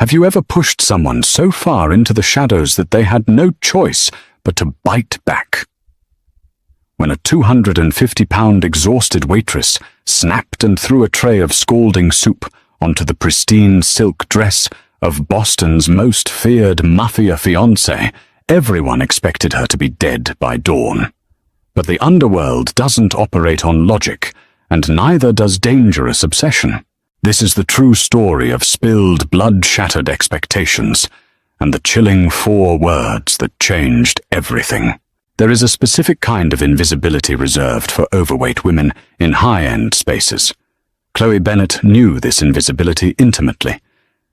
Have you ever pushed someone so far into the shadows that they had no choice but to bite back? When a 250-pound exhausted waitress snapped and threw a tray of scalding soup onto the pristine silk dress of Boston's most feared Mafia fiancée, everyone expected her to be dead by dawn. But the underworld doesn't operate on logic, and neither does dangerous obsession. This is the true story of spilled, blood-shattered expectations, and the chilling 4 words that changed everything. There is a specific kind of invisibility reserved for overweight women in high-end spaces. Chloe Bennet knew this invisibility intimately.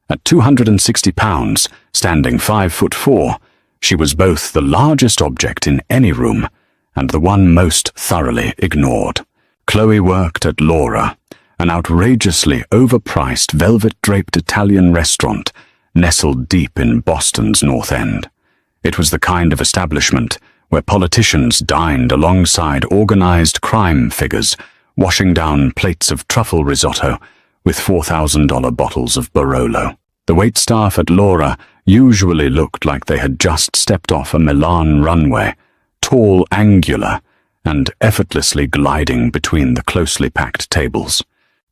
At 260 pounds, standing 5'4", she was both the largest object in any room and the one most thoroughly ignored. Chloe worked at Laura, an outrageously overpriced velvet-draped Italian restaurant nestled deep in Boston's North End. It was the kind of establishment where politicians dined alongside organized crime figures, washing down plates of truffle risotto with $4,000 bottles of Barolo. The waitstaff at Laura usually looked like they had just stepped off a Milan runway, tall, angular, and effortlessly gliding between the closely packed tables.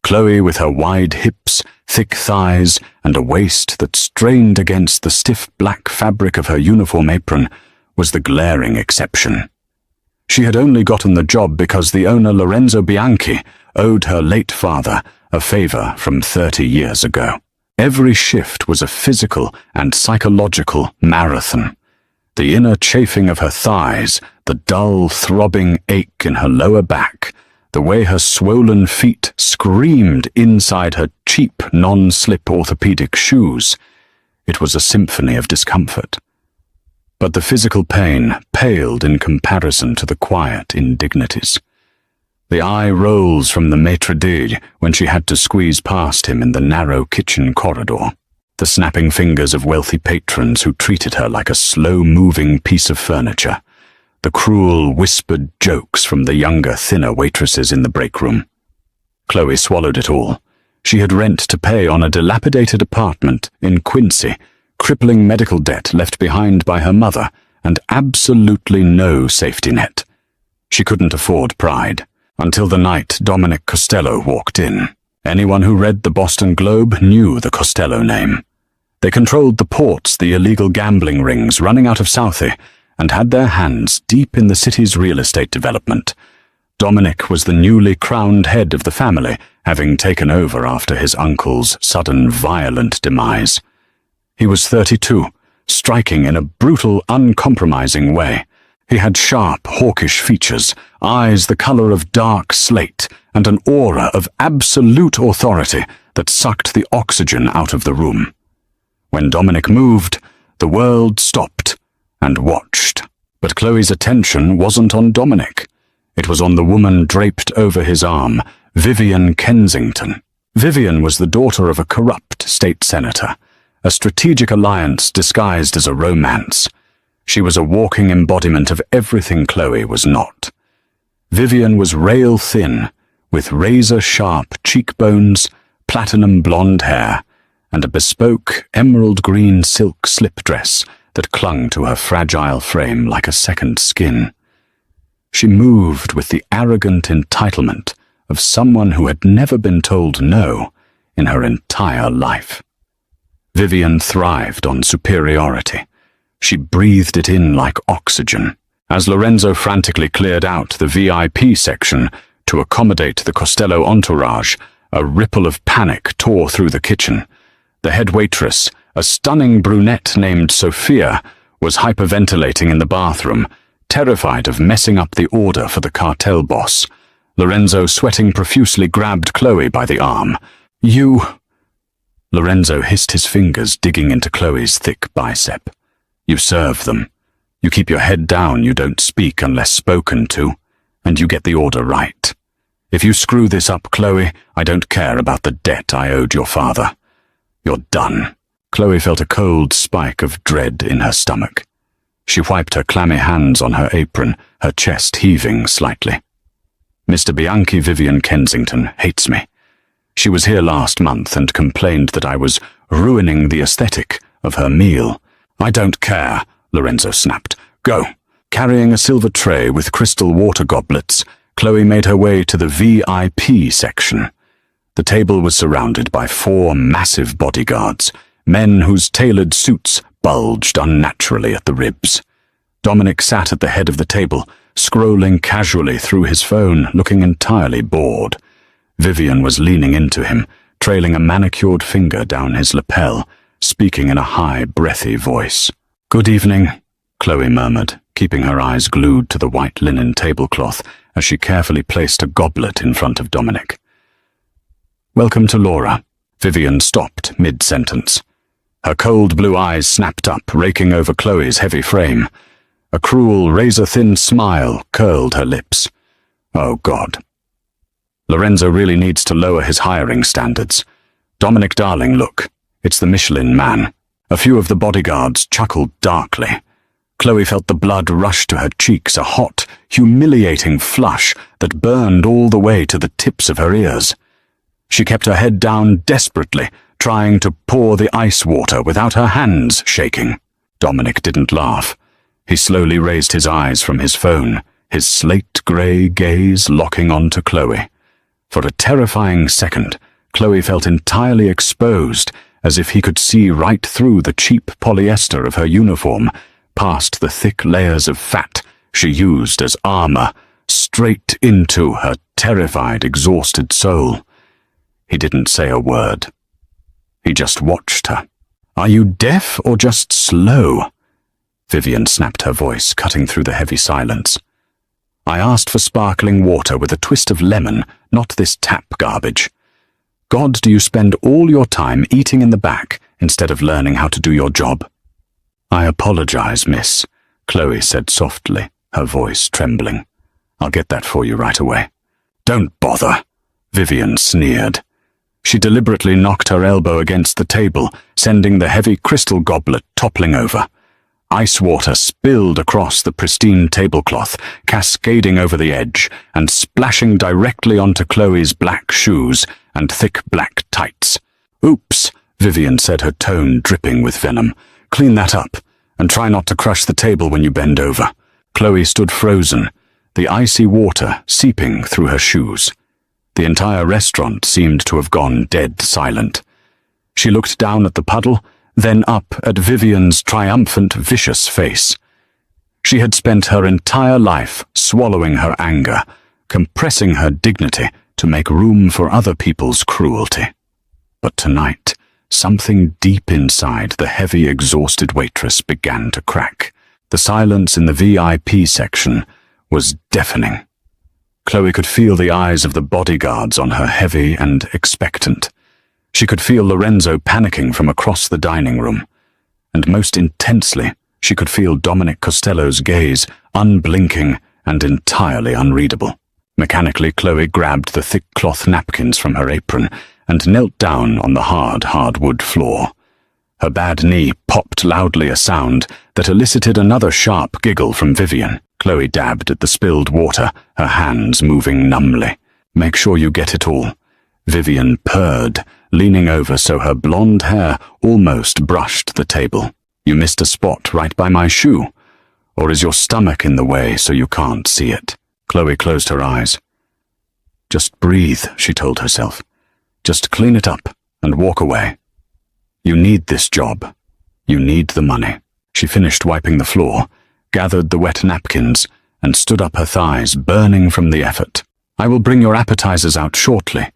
Chloe, with her wide hips, thick thighs, and a waist that strained against the stiff black fabric of her uniform apron, was the glaring exception. She had only gotten the job because the owner, Lorenzo Bianchi, owed her late father a favor from 30 years ago. Every shift was a physical and psychological marathon. The inner chafing of her thighs, the dull, throbbing ache in her lower back, the way her swollen feet screamed inside her cheap, non-slip orthopedic shoes. It was a symphony of discomfort. But the physical pain paled in comparison to the quiet indignities. The eye rolls from the maitre d' when she had to squeeze past him in the narrow kitchen corridor. The snapping fingers of wealthy patrons who treated her like a slow-moving piece of furniture. The cruel, whispered jokes from the younger, thinner waitresses in the break room. Chloe swallowed it all. She had rent to pay on a dilapidated apartment in Quincy, crippling medical debt left behind by her mother, and absolutely no safety net. She couldn't afford pride, until the night Dominic Costello walked in. Anyone who read the Boston Globe knew the Costello name. They controlled the ports, the illegal gambling rings running out of Southie, and had their hands deep in the city's real estate development. Dominic was the newly crowned head of the family, having taken over after his uncle's sudden violent demise. He was 32, striking in a brutal, uncompromising way. He had sharp, hawkish features, eyes the color of dark slate, and an aura of absolute authority that sucked the oxygen out of the room. When Dominic moved, the world stopped and watched. But Chloe's attention wasn't on Dominic. It was on the woman draped over his arm, Vivian Kensington. Vivian was the daughter of a corrupt state senator, a strategic alliance disguised as a romance. She was a walking embodiment of everything Chloe was not. Vivian was rail-thin, with razor-sharp cheekbones, platinum blonde hair, and a bespoke emerald-green silk slip dress that clung to her fragile frame like a second skin. She moved with the arrogant entitlement of someone who had never been told no in her entire life. Vivian thrived on superiority. She breathed it in like oxygen. As Lorenzo frantically cleared out the VIP section to accommodate the Costello entourage, a ripple of panic tore through the kitchen. The head waitress, a stunning brunette named Sophia, was hyperventilating in the bathroom, terrified of messing up the order for the cartel boss. Lorenzo, sweating profusely, grabbed Chloe by the arm. "You—" Lorenzo hissed his fingers, digging into Chloe's thick bicep. "You serve them. You keep your head down, you don't speak unless spoken to, and you get the order right. If you screw this up, Chloe, I don't care about the debt I owed your father. You're done." Chloe felt a cold spike of dread in her stomach. She wiped her clammy hands on her apron, her chest heaving slightly. "Mr. Bianchi, Vivian Kensington hates me. She was here last month and complained that I was ruining the aesthetic of her meal. "I don't care," Lorenzo snapped. "Go." Carrying a silver tray with crystal water goblets, Chloe made her way to the VIP section. The table was surrounded by 4 massive bodyguards, men whose tailored suits bulged unnaturally at the ribs. Dominic sat at the head of the table, scrolling casually through his phone, looking entirely bored. Vivian was leaning into him, trailing a manicured finger down his lapel, speaking in a high, breathy voice. "Good evening," Chloe murmured, keeping her eyes glued to the white linen tablecloth as she carefully placed a goblet in front of Dominic. "Welcome to Laura." Vivian stopped mid-sentence. Her cold blue eyes snapped up, raking over Chloe's heavy frame. A cruel, razor-thin smile curled her lips. Oh, God. Lorenzo really needs to lower his hiring standards. "Dominic, darling, look. It's the Michelin Man." A few of the bodyguards chuckled darkly. Chloe felt the blood rush to her cheeks, a hot, humiliating flush that burned all the way to the tips of her ears. She kept her head down desperately, trying to pour the ice water without her hands shaking. Dominic didn't laugh. He slowly raised his eyes from his phone, his slate-grey gaze locking onto Chloe. For a terrifying second, Chloe felt entirely exposed, as if he could see right through the cheap polyester of her uniform, past the thick layers of fat she used as armor, straight into her terrified, exhausted soul. He didn't say a word. He just watched her. "Are you deaf or just slow?" Vivian snapped her voice, cutting through the heavy silence. "I asked for sparkling water with a twist of lemon, not this tap garbage. God, do you spend all your time eating in the back instead of learning how to do your job?" "I apologize, miss," Chloe said softly, her voice trembling. "I'll get that for you right away." "Don't bother," Vivian sneered. She deliberately knocked her elbow against the table, sending the heavy crystal goblet toppling over. Ice water spilled across the pristine tablecloth, cascading over the edge and splashing directly onto Chloe's black shoes and thick black tights. "Oops," Vivian said, her tone dripping with venom. "Clean that up, and try not to crush the table when you bend over." Chloe stood frozen, the icy water seeping through her shoes. The entire restaurant seemed to have gone dead silent. She looked down at the puddle, then up at Vivian's triumphant, vicious face. She had spent her entire life swallowing her anger, compressing her dignity to make room for other people's cruelty. But tonight, something deep inside the heavy, exhausted waitress began to crack. The silence in the VIP section was deafening. Chloe could feel the eyes of the bodyguards on her, heavy and expectant. She could feel Lorenzo panicking from across the dining room. And most intensely, she could feel Dominic Costello's gaze, unblinking and entirely unreadable. Mechanically, Chloe grabbed the thick cloth napkins from her apron and knelt down on the hard wood floor. Her bad knee popped loudly, a sound that elicited another sharp giggle from Vivian. Chloe dabbed at the spilled water, her hands moving numbly. "Make sure you get it all," Vivian purred, leaning over so her blonde hair almost brushed the table. "You missed a spot right by my shoe. Or is your stomach in the way so you can't see it?" Chloe closed her eyes. "Just breathe," she told herself. "Just clean it up and walk away. You need this job. You need the money." She finished wiping the floor, gathered the wet napkins, and stood up, her thighs burning from the effort. "I will bring your appetizers out shortly,"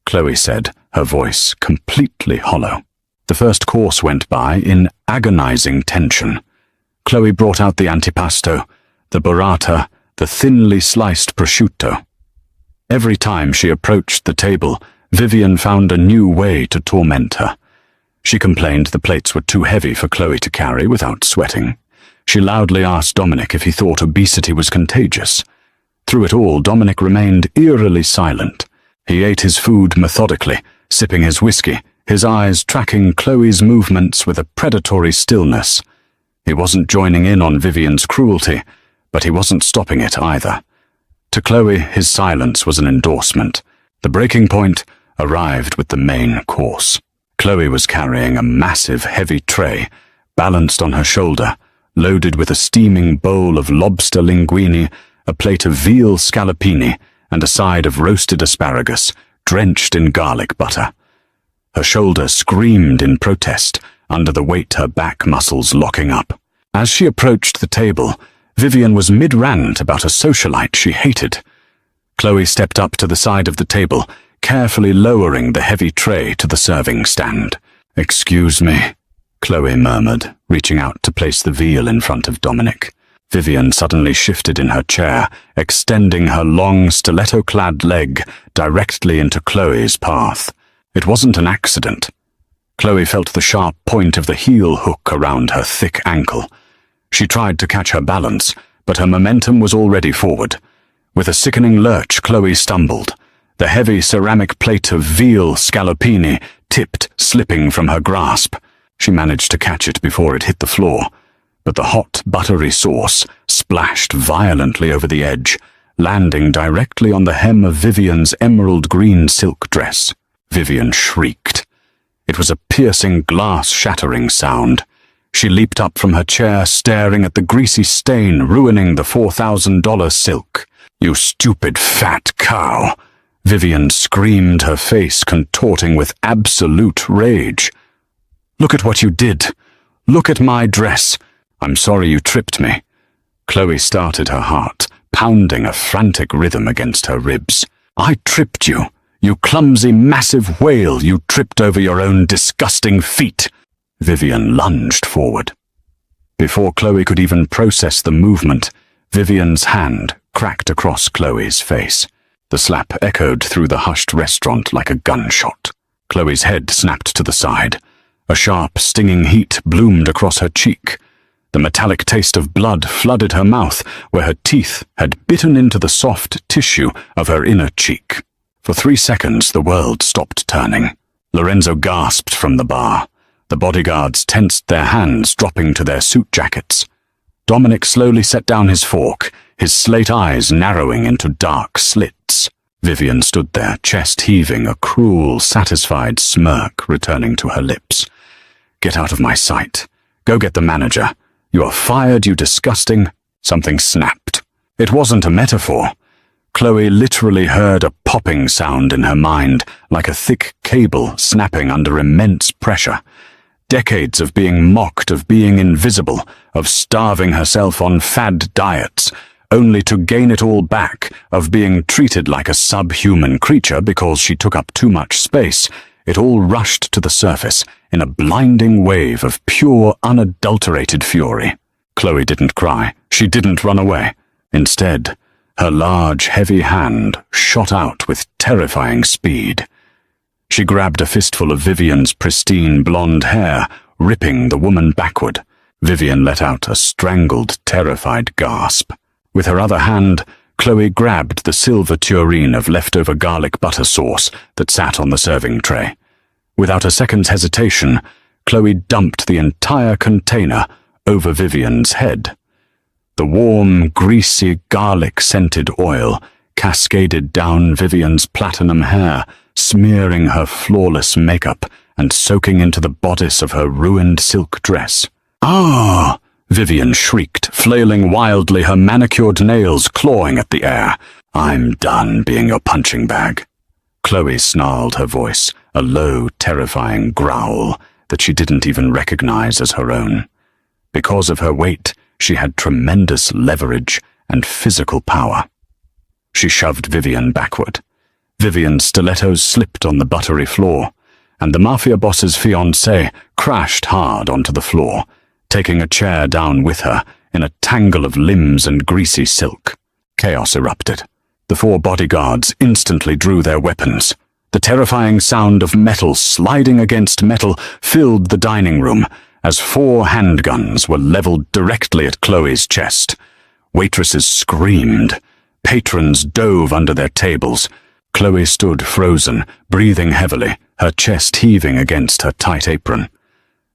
Chloe said, her voice completely hollow. The first course went by in agonizing tension. Chloe brought out the antipasto, the burrata, the thinly sliced prosciutto. Every time she approached the table, Vivian found a new way to torment her. She complained the plates were too heavy for Chloe to carry without sweating. She loudly asked Dominic if he thought obesity was contagious. Through it all, Dominic remained eerily silent. He ate his food methodically, sipping his whiskey, his eyes tracking Chloe's movements with a predatory stillness. He wasn't joining in on Vivian's cruelty, but he wasn't stopping it either. To Chloe, his silence was an endorsement. The breaking point arrived with the main course. Chloe was carrying a massive, heavy tray, balanced on her shoulder, loaded with a steaming bowl of lobster linguine, a plate of veal scallopini, and a side of roasted asparagus, drenched in garlic butter. Her shoulder screamed in protest under the weight her back muscles locking up. As she approached the table, Vivian was mid-rant about a socialite she hated. Chloe stepped up to the side of the table, carefully lowering the heavy tray to the serving stand. "Excuse me," Chloe murmured, reaching out to place the veal in front of Dominic. Vivian suddenly shifted in her chair, extending her long, stiletto-clad leg directly into Chloe's path. It wasn't an accident. Chloe felt the sharp point of the heel hook around her thick ankle. She tried to catch her balance, but her momentum was already forward. With a sickening lurch, Chloe stumbled. The heavy ceramic plate of veal scallopini tipped, slipping from her grasp. She managed to catch it before it hit the floor, but the hot, buttery sauce splashed violently over the edge, landing directly on the hem of Vivian's emerald green silk dress. Vivian shrieked. It was a piercing, glass-shattering sound. She leaped up from her chair, staring at the greasy stain ruining the $4,000 silk. "You stupid fat cow!" Vivian screamed, her face contorting with absolute rage. "Look at what you did. Look at my dress. I'm sorry you tripped me." Chloe started her heart, pounding a frantic rhythm against her ribs. "I tripped you. You clumsy, massive whale, you tripped over your own disgusting feet." Vivian lunged forward. Before Chloe could even process the movement, Vivian's hand cracked across Chloe's face. The slap echoed through the hushed restaurant like a gunshot. Chloe's head snapped to the side. A sharp, stinging heat bloomed across her cheek. The metallic taste of blood flooded her mouth, where her teeth had bitten into the soft tissue of her inner cheek. For 3 seconds, the world stopped turning. Lorenzo gasped from the bar. The bodyguards tensed their hands, dropping to their suit jackets. Dominic slowly set down his fork, his slate eyes narrowing into dark slits. Vivian stood there, chest heaving, a cruel, satisfied smirk returning to her lips. "Get out of my sight. Go get the manager. You are fired, you disgusting—" Something snapped. It wasn't a metaphor. Chloe literally heard a popping sound in her mind, like a thick cable snapping under immense pressure. Decades of being mocked, of being invisible, of starving herself on fad diets, only to gain it all back, of being treated like a subhuman creature because she took up too much space. It all rushed to the surface in a blinding wave of pure, unadulterated fury. Chloe didn't cry. She didn't run away. Instead, her large, heavy hand shot out with terrifying speed. She grabbed a fistful of Vivian's pristine blonde hair, ripping the woman backward. Vivian let out a strangled, terrified gasp. With her other hand, Chloe grabbed the silver tureen of leftover garlic butter sauce that sat on the serving tray. Without a second's hesitation, Chloe dumped the entire container over Vivian's head. The warm, greasy, garlic-scented oil cascaded down Vivian's platinum hair, smearing her flawless makeup and soaking into the bodice of her ruined silk dress. "Ah!" Vivian shrieked, flailing wildly, her manicured nails clawing at the air. "I'm done being your punching bag." Chloe snarled her voice, a low, terrifying growl that she didn't even recognize as her own. Because of her weight, she had tremendous leverage and physical power. She shoved Vivian backward. Vivian's stilettos slipped on the buttery floor, and the Mafia boss's fiancée crashed hard onto the floor, taking a chair down with her in a tangle of limbs and greasy silk. Chaos erupted. The 4 bodyguards instantly drew their weapons. The terrifying sound of metal sliding against metal filled the dining room as 4 handguns were leveled directly at Chloe's chest. Waitresses screamed. Patrons dove under their tables. Chloe stood frozen, breathing heavily, her chest heaving against her tight apron.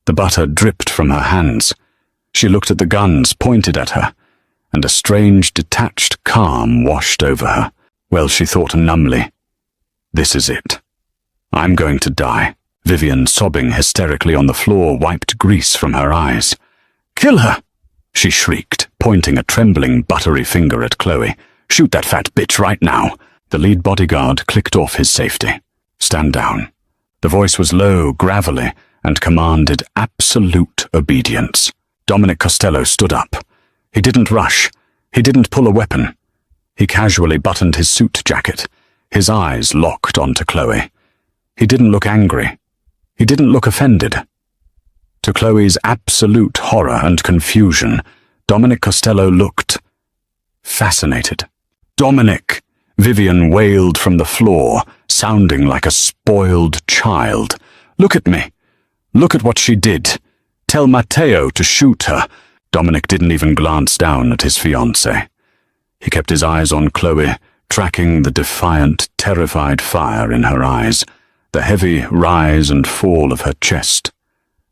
The butter dripped from her hands. She looked at the guns pointed at her, and a strange, detached calm washed over her. Well, she thought numbly, "This is it. I'm going to die. Vivian, sobbing hysterically on the floor, wiped grease from her eyes. "Kill her!" she shrieked, pointing a trembling, buttery finger at Chloe. "Shoot that fat bitch right now." The lead bodyguard clicked off his safety. "Stand down." The voice was low, gravelly, and commanded absolute obedience. Dominic Costello stood up. He didn't rush. He didn't pull a weapon. He casually buttoned his suit jacket, his eyes locked onto Chloe. He didn't look angry. He didn't look offended. To Chloe's absolute horror and confusion, Dominic Costello looked fascinated. "Dominic!" Vivian wailed from the floor, sounding like a spoiled child. "Look at me. Look at what she did. Tell Matteo to shoot her." Dominic didn't even glance down at his fiancée. He kept his eyes on Chloe, tracking the defiant, terrified fire in her eyes, the heavy rise and fall of her chest,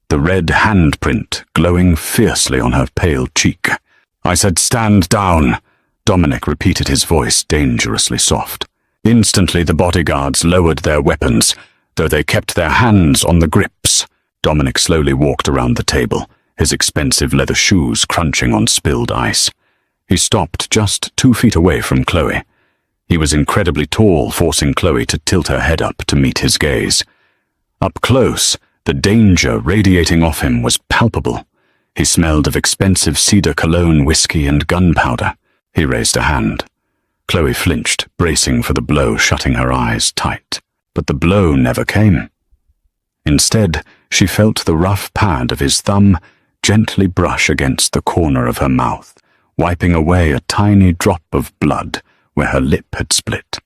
the red handprint glowing fiercely on her pale cheek. "I said stand down," Dominic repeated, his voice dangerously soft. Instantly the bodyguards lowered their weapons, though they kept their hands on the grips. Dominic slowly walked around the table, his expensive leather shoes crunching on spilled ice. He stopped just 2 feet away from Chloe. He was incredibly tall, forcing Chloe to tilt her head up to meet his gaze. Up close, the danger radiating off him was palpable. He smelled of expensive cedar cologne, whiskey, and gunpowder. He raised a hand. Chloe flinched, bracing for the blow, shutting her eyes tight. But the blow never came. Instead, she felt the rough pad of his thumb gently brush against the corner of her mouth, wiping away a tiny drop of blood where her lip had split.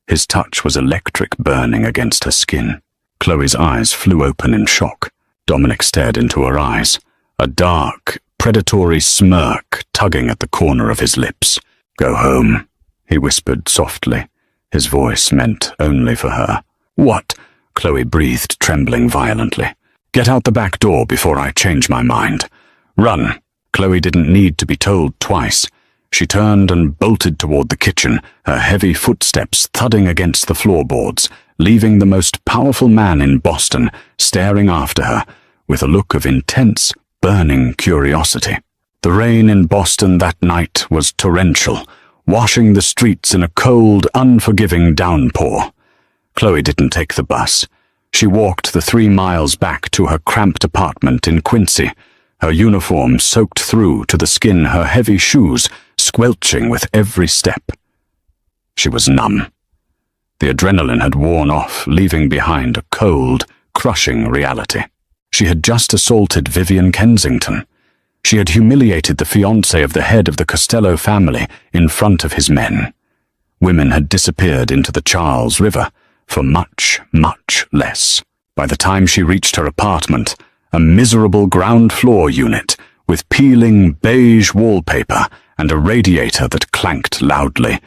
His touch was electric, burning against her skin. Chloe's eyes flew open in shock. Dominic stared into her eyes, a dark, predatory smirk tugging at the corner of his lips. "Go home," he whispered softly, his voice meant only for her. "What?" Chloe breathed, trembling violently. "Get out the back door before I change my mind. Run." Chloe didn't need to be told twice. She turned and bolted toward the kitchen, her heavy footsteps thudding against the floorboards, leaving the most powerful man in Boston staring after her with a look of intense, burning curiosity. The rain in Boston that night was torrential, washing the streets in a cold, unforgiving downpour. Chloe didn't take the bus. She walked the 3 miles back to her cramped apartment in Quincy, her uniform soaked through to the skin, her heavy shoes squelching with every step. She was numb. The adrenaline had worn off, leaving behind a cold, crushing reality. She had just assaulted Vivian Kensington. She had humiliated the fiancé of the head of the Costello family in front of his men. Women had disappeared into the Charles River for much, much less. By the time she reached her apartment, a miserable ground floor unit with peeling beige wallpaper and a radiator that clanked loudly,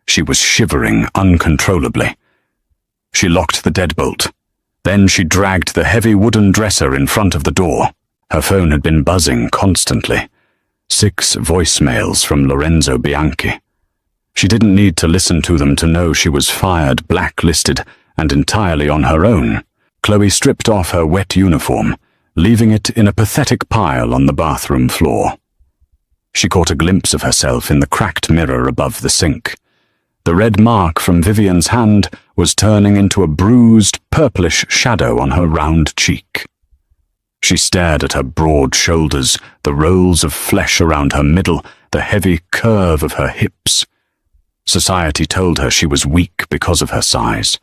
she was shivering uncontrollably. She locked the deadbolt. Then she dragged the heavy wooden dresser in front of the door. Her phone had been buzzing constantly. 6 voicemails from Lorenzo Bianchi. She didn't need to listen to them to know she was fired, blacklisted, and entirely on her own. Chloe stripped off her wet uniform, leaving it in a pathetic pile on the bathroom floor. She caught a glimpse of herself in the cracked mirror above the sink. The red mark from Vivian's hand was turning into a bruised, purplish shadow on her round cheek. She stared at her broad shoulders, the rolls of flesh around her middle, the heavy curve of her hips. Society told her she was weak because of her size.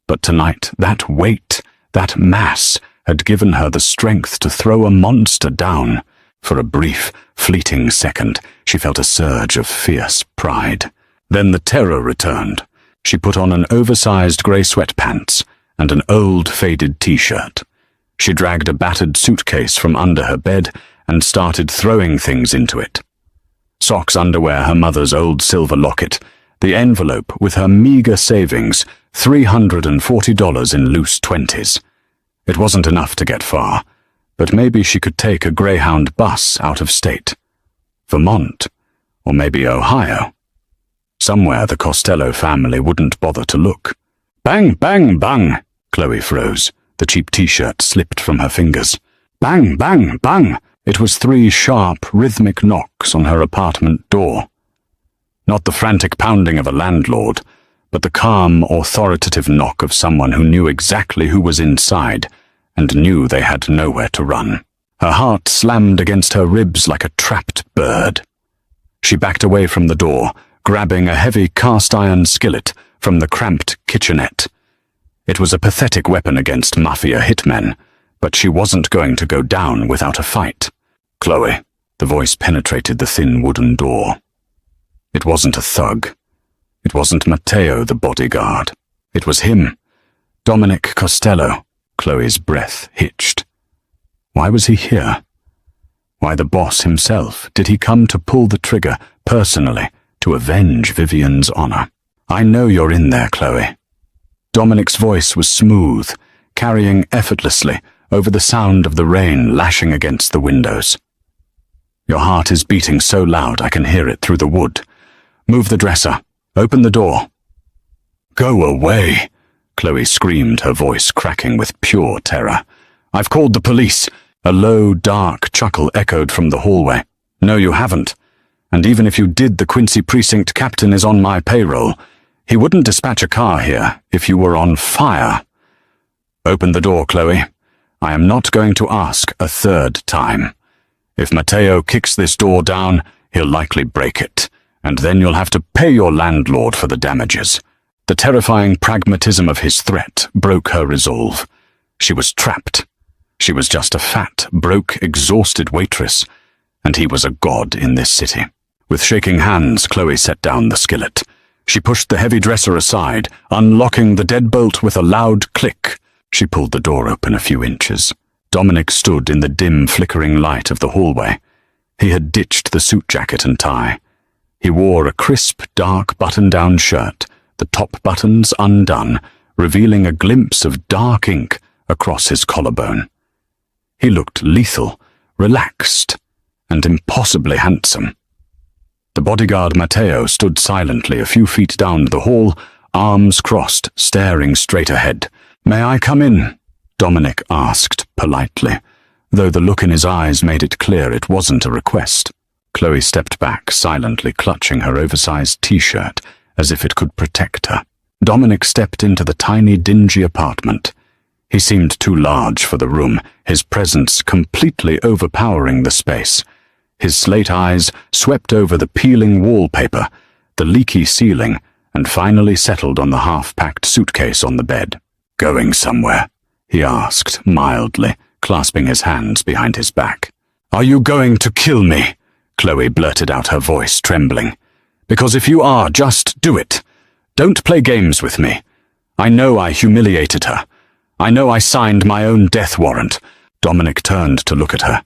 But tonight, that weight, that mass, had given her the strength to throw a monster down. For a brief, fleeting second, she felt a surge of fierce pride. Then the terror returned. She put on an oversized grey sweatpants and an old faded t-shirt. She dragged a battered suitcase from under her bed and started throwing things into it. Socks, underwear, her mother's old silver locket, the envelope with her meager savings, $340 in loose 20s. It wasn't enough to get far, but maybe she could take a Greyhound bus out of state. Vermont, or maybe Ohio. Somewhere the Costello family wouldn't bother to look. Bang, bang, bang! Chloe froze. The cheap t-shirt slipped from her fingers. Bang, bang, bang! It was 3 sharp, rhythmic knocks on her apartment door. Not the frantic pounding of a landlord, but the calm, authoritative knock of someone who knew exactly who was inside and knew they had nowhere to run. Her heart slammed against her ribs like a trapped bird. She backed away from the door, grabbing a heavy cast-iron skillet from the cramped kitchenette. It was a pathetic weapon against Mafia hitmen, but she wasn't going to go down without a fight. Chloe, the voice penetrated the thin wooden door. It wasn't a thug. It wasn't Matteo, the bodyguard. It was him, Dominic Costello. Chloe's breath hitched. Why was he here? Why the boss himself? Did he come to pull the trigger, personally, to avenge Vivian's honor? I know you're in there, Chloe. Dominic's voice was smooth, carrying effortlessly over the sound of the rain lashing against the windows. Your heart is beating so loud I can hear it through the wood. Move the dresser. Open the door. Go away, Chloe screamed, her voice cracking with pure terror. I've called the police. A low, dark chuckle echoed from the hallway. No, you haven't. And even if you did, the Quincy precinct captain is on my payroll. He wouldn't dispatch a car here if you were on fire. Open the door, Chloe. I am not going to ask a 3rd time. If Matteo kicks this door down, he'll likely break it, and then you'll have to pay your landlord for the damages. The terrifying pragmatism of his threat broke her resolve. She was trapped. She was just a fat, broke, exhausted waitress, and he was a god in this city. With shaking hands, Chloe set down the skillet. She pushed the heavy dresser aside, unlocking the deadbolt with a loud click. She pulled the door open a few inches. Dominic stood in the dim, flickering light of the hallway. He had ditched the suit jacket and tie. He wore a crisp, dark button-down shirt, the top buttons undone, revealing a glimpse of dark ink across his collarbone. He looked lethal, relaxed, and impossibly handsome. The bodyguard Matteo stood silently a few feet down the hall, arms crossed, staring straight ahead. "May I come in?" Dominic asked politely, though the look in his eyes made it clear it wasn't a request. Chloe stepped back, silently clutching her oversized t-shirt as if it could protect her. Dominic stepped into the tiny, dingy apartment. He seemed too large for the room, his presence completely overpowering the space. His slate eyes swept over the peeling wallpaper, the leaky ceiling, and finally settled on the half-packed suitcase on the bed. "Going somewhere?" he asked mildly, clasping his hands behind his back. "Are you going to kill me?" Chloe blurted out, her voice trembling. "Because if you are, just do it. Don't play games with me. I know I humiliated her. I know I signed my own death warrant." Dominic turned to look at her.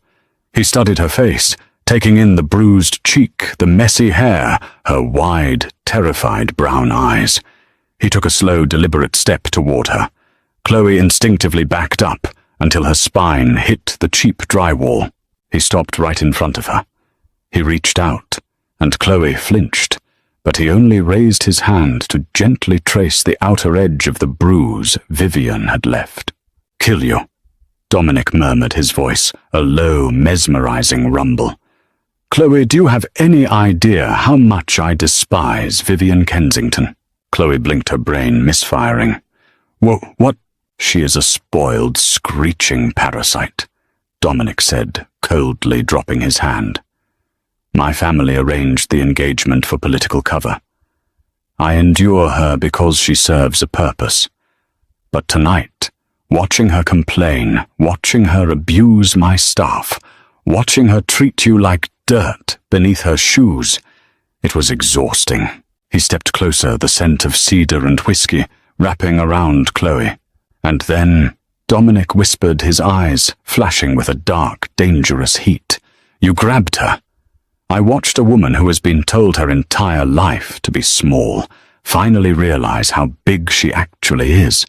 He studied her face, taking in the bruised cheek, the messy hair, her wide, terrified brown eyes. He took a slow, deliberate step toward her. Chloe instinctively backed up until her spine hit the cheap drywall. He stopped right in front of her. He reached out, and Chloe flinched, but he only raised his hand to gently trace the outer edge of the bruise Vivian had left. "Kill you," Dominic murmured, his voice a low, mesmerizing rumble. "Chloe, do you have any idea how much I despise Vivian Kensington?" Chloe blinked, her brain misfiring. What? "She is a spoiled, screeching parasite," Dominic said, coldly dropping his hand. "My family arranged the engagement for political cover. I endure her because she serves a purpose. But tonight, watching her complain, watching her abuse my staff, watching her treat you like dirt beneath her shoes, it was exhausting." He stepped closer, the scent of cedar and whiskey wrapping around Chloe. And then Dominic whispered, his eyes flashing with a dark, dangerous heat. "You grabbed her. I watched a woman who has been told her entire life to be small finally realize how big she actually is.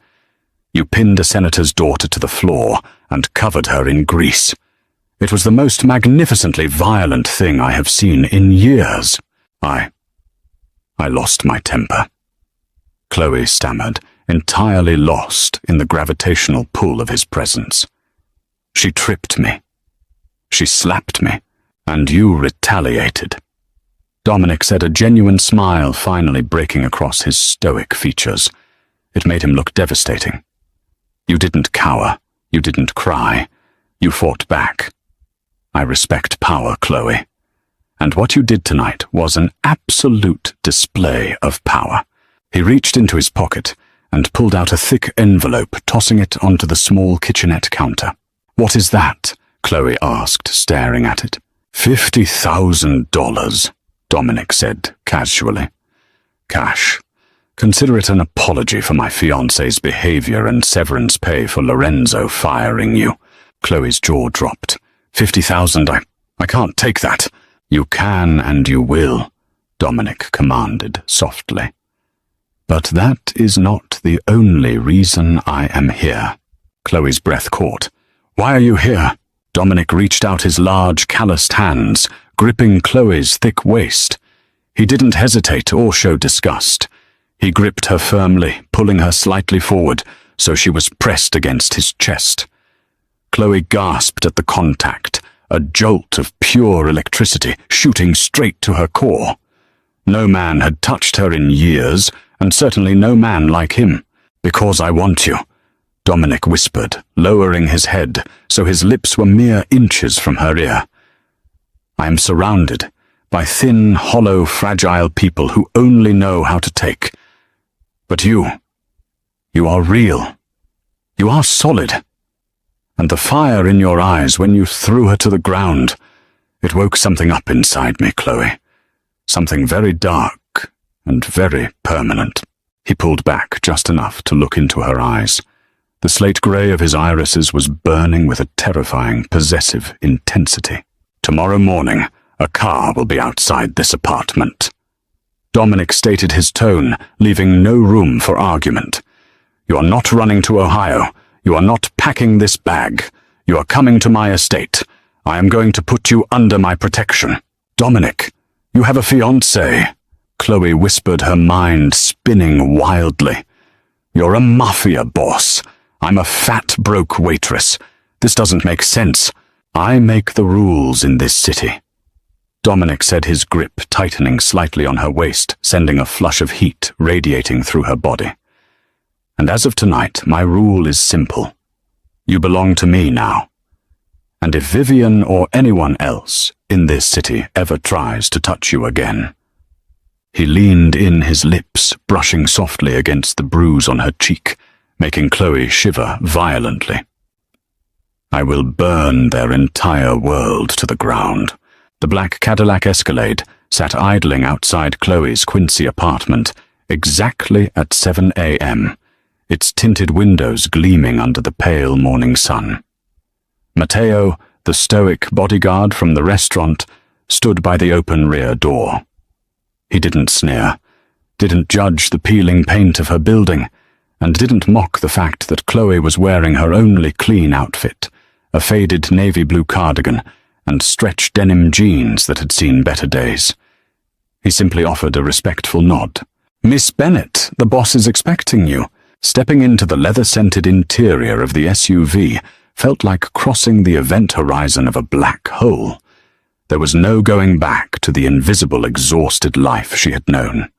You pinned a senator's daughter to the floor and covered her in grease. It was the most magnificently violent thing I have seen in years. I lost my temper." Chloe stammered, entirely lost in the gravitational pull of his presence. She tripped me. She slapped me, and you retaliated. Dominic said, a genuine smile finally breaking across his stoic features. It made him look devastating. You didn't cower. You didn't cry. You fought back. I respect power, Chloe. And what you did tonight was an absolute display of power. He reached into his pocket and pulled out a thick envelope, tossing it onto the small kitchenette counter. What is that? Chloe asked, staring at it. $50,000, Dominic said casually. Cash. Consider it an apology for my fiancé's behavior and severance pay for Lorenzo firing you. Chloe's jaw dropped. 50,000, I can't take that. You can and you will, Dominic commanded softly. But that is not the only reason I am here. Chloe's breath caught. Why are you here? Dominic reached out his large, calloused hands, gripping Chloe's thick waist. He didn't hesitate or show disgust. He gripped her firmly, pulling her slightly forward, so she was pressed against his chest. Chloe gasped at the contact, a jolt of pure electricity shooting straight to her core. No man had touched her in years, and certainly no man like him. Because I want you, Dominic whispered, lowering his head so his lips were mere inches from her ear. I am surrounded by thin, hollow, fragile people who only know how to take. But you are real. You are solid. And the fire in your eyes when you threw her to the ground, it woke something up inside me, Chloe. Something very dark and very permanent. He pulled back just enough to look into her eyes. The slate grey of his irises was burning with a terrifying, possessive intensity. Tomorrow morning, a car will be outside this apartment. Dominic stated his tone, leaving no room for argument. You are not running to Ohio. You are not packing this bag. You are coming to my estate. I am going to put you under my protection. Dominic, you have a fiancé. Chloe whispered, her mind spinning wildly. You're a Mafia boss. I'm a fat, broke waitress. This doesn't make sense. I make the rules in this city. Dominic said, his grip tightening slightly on her waist, sending a flush of heat radiating through her body. And as of tonight, my rule is simple. You belong to me now. And if Vivian or anyone else in this city ever tries to touch you again... He leaned in, his lips brushing softly against the bruise on her cheek, making Chloe shiver violently. I will burn their entire world to the ground. The black Cadillac Escalade sat idling outside Chloe's Quincy apartment exactly at 7 a.m., its tinted windows gleaming under the pale morning sun. Matteo, the stoic bodyguard from the restaurant, stood by the open rear door. He didn't sneer, didn't judge the peeling paint of her building, and didn't mock the fact that Chloe was wearing her only clean outfit, a faded navy blue cardigan and stretch denim jeans that had seen better days. He simply offered a respectful nod. Miss Bennett, the boss is expecting you. Stepping into the leather-scented interior of the SUV felt like crossing the event horizon of a black hole. There was no going back to the invisible, exhausted life she had known.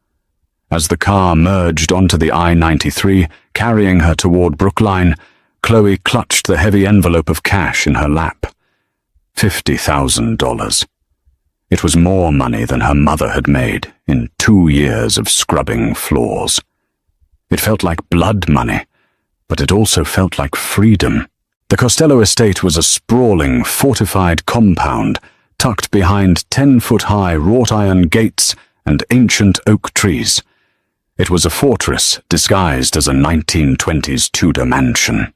As the car merged onto the I-93, carrying her toward Brookline, Chloe clutched the heavy envelope of cash in her lap. $50,000. It was more money than her mother had made in 2 years of scrubbing floors. It felt like blood money, but it also felt like freedom. The Costello estate was a sprawling, fortified compound tucked behind 10-foot-high wrought-iron gates and ancient oak trees. It was a fortress disguised as a 1920s Tudor mansion.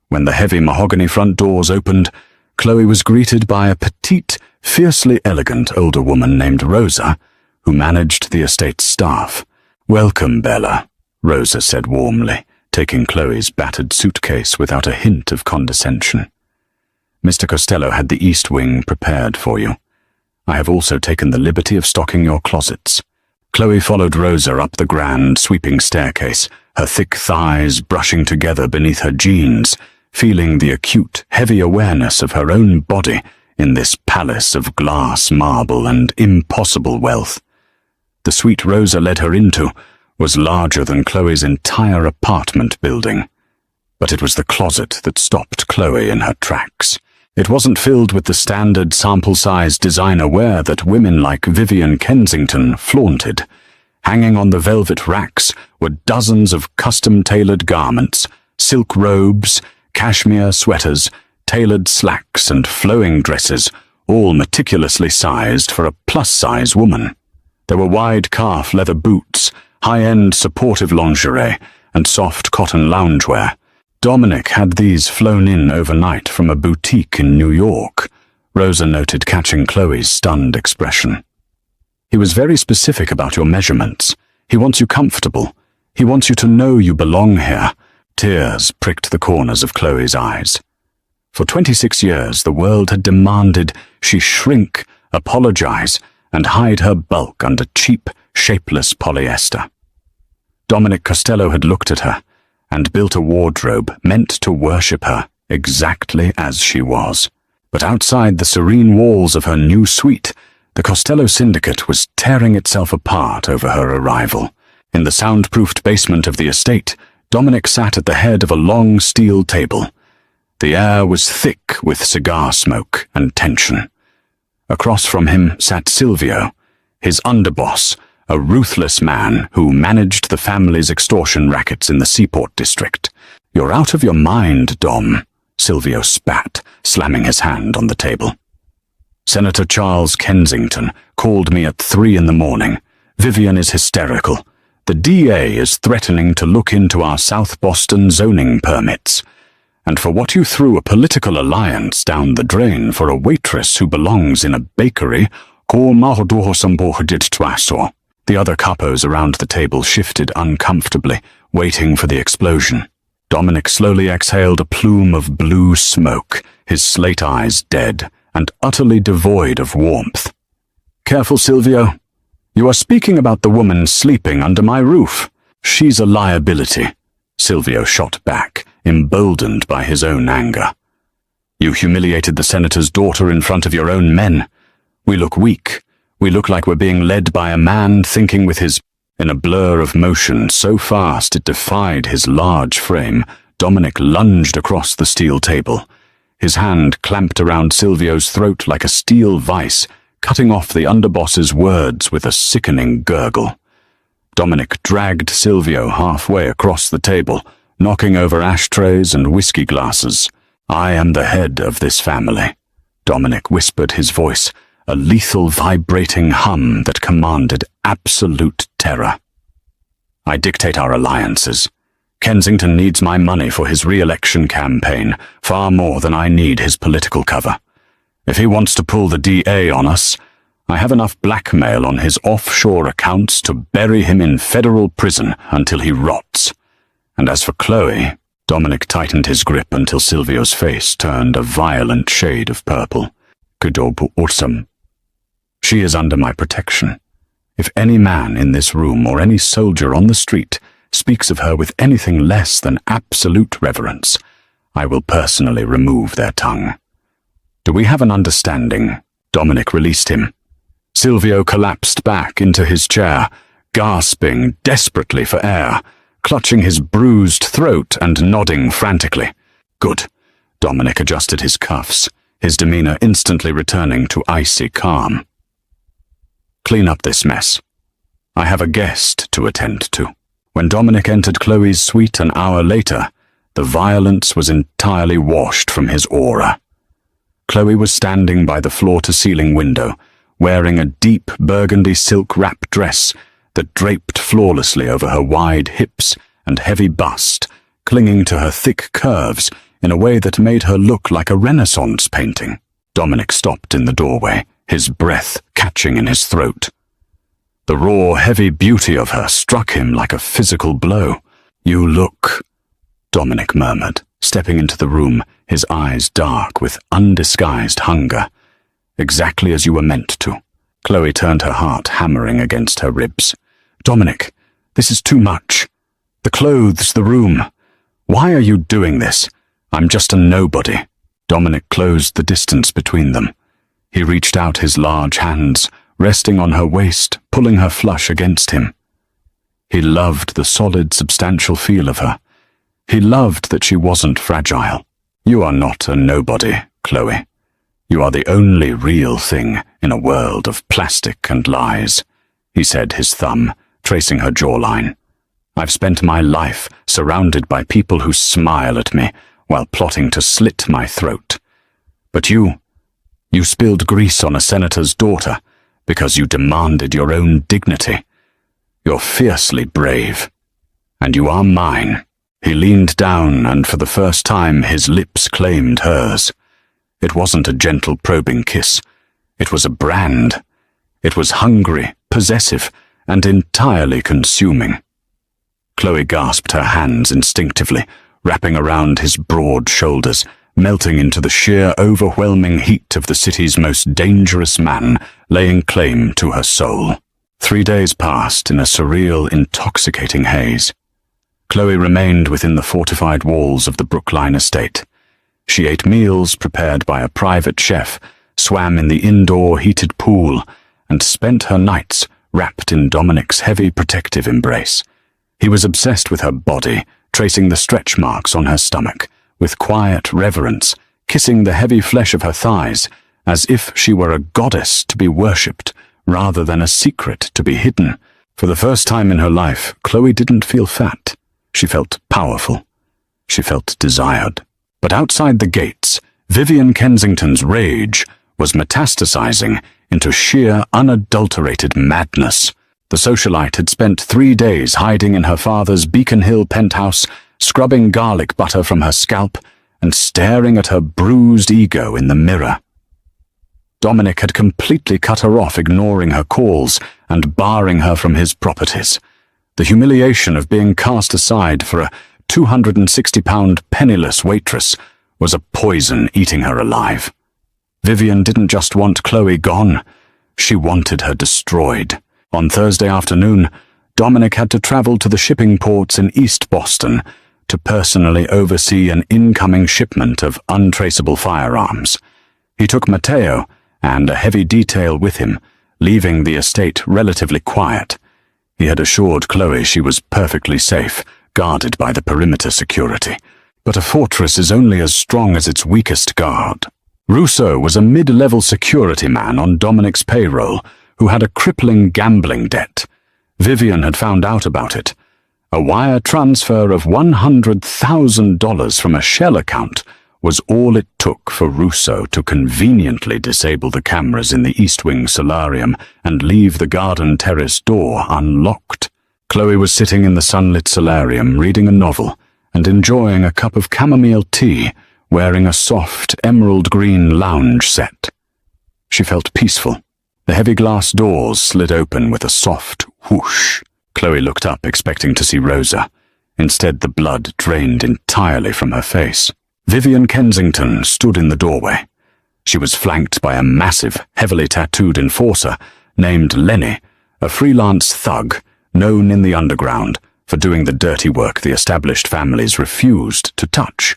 When the heavy mahogany front doors opened, Chloe was greeted by a petite, fiercely elegant older woman named Rosa, who managed the estate's staff. "Welcome, Bella," Rosa said warmly, taking Chloe's battered suitcase without a hint of condescension. "Mr. Costello had the East Wing prepared for you. I have also taken the liberty of stocking your closets." Chloe followed Rosa up the grand, sweeping staircase, her thick thighs brushing together beneath her jeans, feeling the acute, heavy awareness of her own body in this palace of glass, marble, and impossible wealth. The suite Rosa led her into was larger than Chloe's entire apartment building. But it was the closet that stopped Chloe in her tracks. It wasn't filled with the standard sample-sized designer wear that women like Vivian Kensington flaunted. Hanging on the velvet racks were dozens of custom-tailored garments, silk robes, cashmere sweaters, tailored slacks, and flowing dresses, all meticulously sized for a plus-size woman. There were wide calf leather boots, high-end supportive lingerie, and soft cotton loungewear. Dominic had these flown in overnight from a boutique in New York, Rosa noted, catching Chloe's stunned expression. He was very specific about your measurements. He wants you comfortable. He wants you to know you belong here. Tears pricked the corners of Chloe's eyes. For 26 years, the world had demanded she shrink, apologize, and hide her bulk under cheap, shapeless polyester. Dominic Costello had looked at her and built a wardrobe meant to worship her exactly as she was. But outside the serene walls of her new suite, the Costello syndicate was tearing itself apart over her arrival. In the soundproofed basement of the estate, Dominic sat at the head of a long steel table. The air was thick with cigar smoke and tension. Across from him sat Silvio, his underboss, a ruthless man who managed the family's extortion rackets in the Seaport district. "You're out of your mind, Dom," Silvio spat, slamming his hand on the table. "Senator Charles Kensington called me at 3 in the morning. Vivian is hysterical. The DA is threatening to look into our South Boston zoning permits. And for what you threw a political alliance down the drain for a waitress who belongs in a bakery, the other capos around the table shifted uncomfortably, waiting for the explosion. Dominic slowly exhaled a plume of blue smoke, his slate eyes dead and utterly devoid of warmth. "Careful, Silvio. You are speaking about the woman sleeping under my roof. She's a liability," Silvio shot back, emboldened by his own anger. "You humiliated the senator's daughter in front of your own men. We look weak. We look like we're being led by a man thinking with his..." In a blur of motion so fast it defied his large frame, Dominic lunged across the steel table. His hand clamped around Silvio's throat like a steel vice, cutting off the underboss's words with a sickening gurgle. Dominic dragged Silvio halfway across the table, knocking over ashtrays and whiskey glasses. "I am the head of this family," Dominic whispered, his voice a lethal vibrating hum that commanded absolute terror. "I dictate our alliances. Kensington needs my money for his re-election campaign far more than I need his political cover. If he wants to pull the DA on us, I have enough blackmail on his offshore accounts to bury him in federal prison until he rots. And as for Chloe..." Dominic tightened his grip until Silvio's face turned a violent shade of purple. "She is under my protection. If any man in this room or any soldier on the street speaks of her with anything less than absolute reverence, I will personally remove their tongue. Do we have an understanding?" Dominic released him. Silvio collapsed back into his chair, gasping desperately for air, clutching his bruised throat and nodding frantically. "Good." Dominic adjusted his cuffs, his demeanor instantly returning to icy calm. "Clean up this mess. I have a guest to attend to." When Dominic entered Chloe's suite an hour later, the violence was entirely washed from his aura. Chloe was standing by the floor-to-ceiling window, wearing a deep burgundy silk wrap dress that draped flawlessly over her wide hips and heavy bust, clinging to her thick curves in a way that made her look like a Renaissance painting. Dominic stopped in the doorway, his breath catching in his throat. The raw, heavy beauty of her struck him like a physical blow. "You look..." Dominic murmured, stepping into the room, his eyes dark with undisguised hunger. "Exactly as you were meant to." Chloe turned her heart hammering against her ribs. "Dominic, this is too much. The clothes, the room. Why are you doing this? I'm just a nobody." Dominic closed the distance between them. He reached out his large hands, resting on her waist, pulling her flush against him. He loved the solid, substantial feel of her. He loved that she wasn't fragile. "You are not a nobody, Chloe. You are the only real thing in a world of plastic and lies," he said, his thumb tracing her jawline. "I've spent my life surrounded by people who smile at me while plotting to slit my throat. But you spilled grease on a senator's daughter because you demanded your own dignity. You're fiercely brave. And you are mine." He leaned down, and for the first time his lips claimed hers. It wasn't a gentle probing kiss. It was a brand. It was hungry, possessive, and entirely consuming. Chloe gasped, her hands instinctively wrapping around his broad shoulders, melting into the sheer, overwhelming heat of the city's most dangerous man, laying claim to her soul. 3 days passed in a surreal, intoxicating haze. Chloe remained within the fortified walls of the Brookline estate. She ate meals prepared by a private chef, swam in the indoor heated pool, and spent her nights wrapped in Dominic's heavy protective embrace. He was obsessed with her body, tracing the stretch marks on her stomach, with quiet reverence, kissing the heavy flesh of her thighs, as if she were a goddess to be worshipped, rather than a secret to be hidden. For the first time in her life, Chloe didn't feel fat. She felt powerful. She felt desired. But outside the gates, Vivian Kensington's rage was metastasizing into sheer, unadulterated madness. The socialite had spent 3 days hiding in her father's Beacon Hill penthouse, scrubbing garlic butter from her scalp and staring at her bruised ego in the mirror. Dominic had completely cut her off, ignoring her calls and barring her from his properties. The humiliation of being cast aside for a 260-pound penniless waitress was a poison eating her alive. Vivian didn't just want Chloe gone, she wanted her destroyed. On Thursday afternoon, Dominic had to travel to the shipping ports in East Boston to personally oversee an incoming shipment of untraceable firearms. He took Matteo and a heavy detail with him, leaving the estate relatively quiet. He had assured Chloe she was perfectly safe, guarded by the perimeter security. But a fortress is only as strong as its weakest guard. Russo was a mid-level security man on Dominic's payroll who had a crippling gambling debt. Vivian had found out about it. A wire transfer of $100,000 from a shell account was all it took for Russo to conveniently disable the cameras in the East Wing solarium and leave the garden terrace door unlocked. Chloe was sitting in the sunlit solarium reading a novel and enjoying a cup of chamomile tea, wearing a soft emerald green lounge set. She felt peaceful. The heavy glass doors slid open with a soft whoosh. Chloe looked up, expecting to see Rosa. Instead, the blood drained entirely from her face. Vivian Kensington stood in the doorway. She was flanked by a massive, heavily tattooed enforcer named Lenny, a freelance thug known in the underground for doing the dirty work the established families refused to touch.